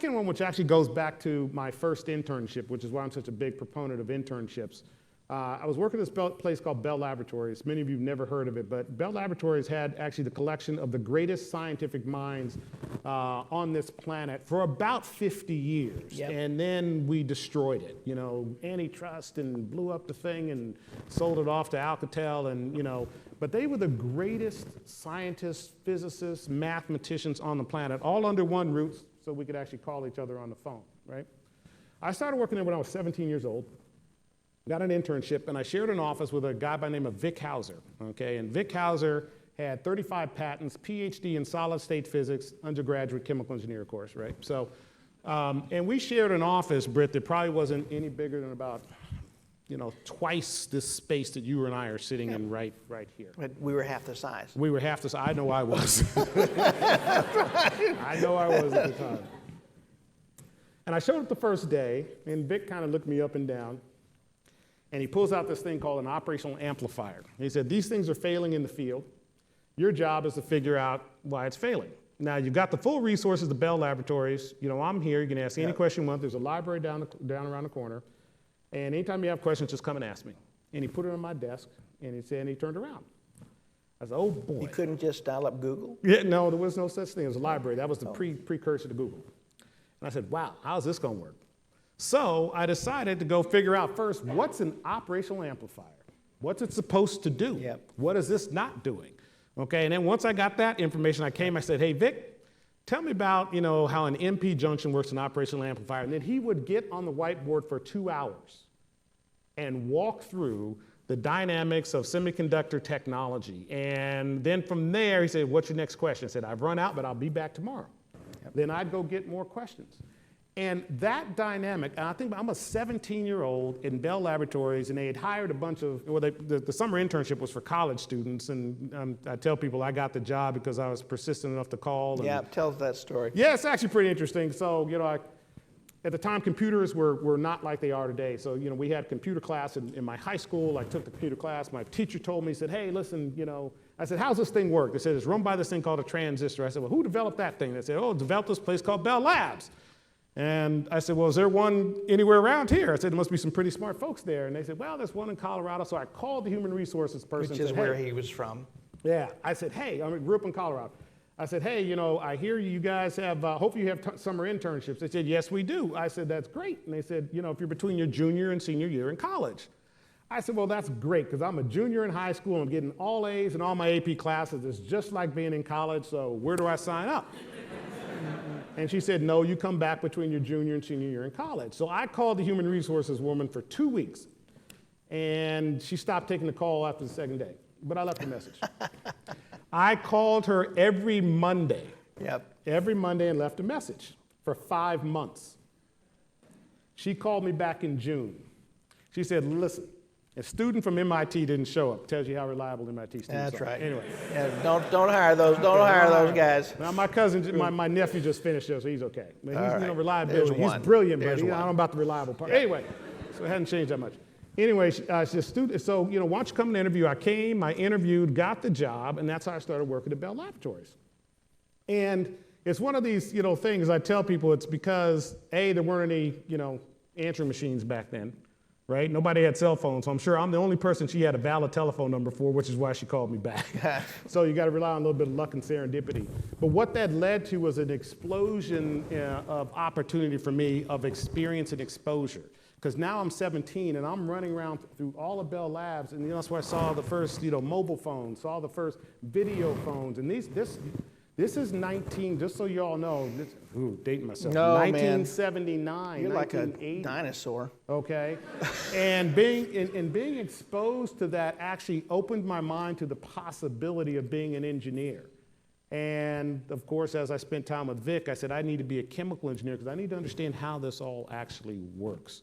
second one, which actually goes back to my first internship, which is why I'm such a big proponent of internships. I was working at this place called Bell Laboratories. Many of you have never heard of it, but Bell Laboratories had actually the collection of the greatest scientific minds on this planet for about 50 years. Yep. And then we destroyed it, you know, antitrust, and blew up the thing and sold it off to Alcatel, and, you know, but they were the greatest scientists, physicists, mathematicians on the planet, all under one roof, so we could actually call each other on the phone, right? I started working there when I was 17 years old. Got an internship, and I shared an office with a guy by the name of Vic Hauser, okay? And Vic Hauser had 35 patents, PhD in solid-state physics, undergraduate chemical engineer course, right? So, and we shared an office, Britt, that probably wasn't any bigger than about, you know, twice this space that you and I are sitting in right here. But we were half the size. We were half the size. I know I was. I know I was at the time. And I showed up the first day, and Vic kind of looked me up and down. And he pulls out this thing called an operational amplifier. He said, these things are failing in the field. Your job is to figure out why it's failing. Now, you've got the full resources, the Bell Laboratories. You know, I'm here. You can ask any question you want. There's a library down around the corner. And anytime you have questions, just come and ask me. And he put it on my desk, and he said, and he turned around. I said, oh, boy. You couldn't just dial up Google? Yeah, no, there was no such thing. It was a library. That was the precursor to Google. And I said, wow, how's this going to work? So I decided to go figure out first, what's an operational amplifier? What's it supposed to do? Yep. What is this not doing? Okay, and then once I got that information, I said, hey, Vic, tell me about, you know, how an MP junction works in an operational amplifier. And then he would get on the whiteboard for 2 hours and walk through the dynamics of semiconductor technology. And then from there, he said, what's your next question? I said, I've run out, but I'll be back tomorrow. Yep. Then I'd go get more questions. And that dynamic, and I think I'm a 17-year-old in Bell Laboratories, and they had hired a bunch of, well, the summer internship was for college students, and I tell people I got the job because I was persistent enough to call. And, yeah, tell us that story. Yeah, it's actually pretty interesting. So, you know, at the time, computers were not like they are today. So, you know, we had computer class in my high school. I took the computer class. My teacher told me, he said, hey, listen, you know, I said, how's this thing work? They said, it's run by this thing called a transistor. I said, well, who developed that thing? They said, oh, it developed this place called Bell Labs. And I said, well, is there one anywhere around here? I said, there must be some pretty smart folks there. And they said, well, there's one in Colorado. So I called the human resources person. Which is where he was from. Yeah. I said, hey, I grew up in Colorado. I said, hey, you know, I hear you guys have, hopefully you have summer internships. They said, yes, we do. I said, that's great. And they said, you know, if you're between your junior and senior year in college. I said, well, that's great, because I'm a junior in high school. And I'm getting all A's in all my AP classes. It's just like being in college. So where do I sign up? And she said, no, you come back between your junior and senior year in college. So I called the human resources woman for 2 weeks. And she stopped taking the call after the second day. But I left a message. I called her every Monday. Yep. Every Monday, and left a message for 5 months. She called me back in June. She said, listen, a student from MIT didn't show up. Tells you how reliable MIT students are. That's right. Anyway. Yeah, don't hire those. Don't hire those guys. Now my cousin, my nephew just finished there, so he's okay. But he's, you know, reliability. He's one. brilliant, but There's I don't one. know about the reliable part. Yeah. Anyway, so it hasn't changed that much. Anyway, she's a student. So, you know, why don't you come and interview? I came, I interviewed, got the job, and that's how I started working at Bell Laboratories. And it's one of these, you know, things I tell people. It's because A, there weren't any, you know, answering machines back then. Right? Nobody had cell phones, so I'm sure I'm the only person she had a valid telephone number for, which is why she called me back. So you got to rely on a little bit of luck and serendipity. But what that led to was an explosion of opportunity for me, of experience and exposure. Because now I'm 17 and I'm running around through all of Bell Labs, and you know, that's where I saw the first, you know, mobile phones, saw the first video phones, and this is 19, just so you all know, dating myself, no, 1979, man. You're like a dinosaur. Okay, and being exposed to that actually opened my mind to the possibility of being an engineer. And of course, as I spent time with Vic, I said, I need to be a chemical engineer because I need to understand how this all actually works.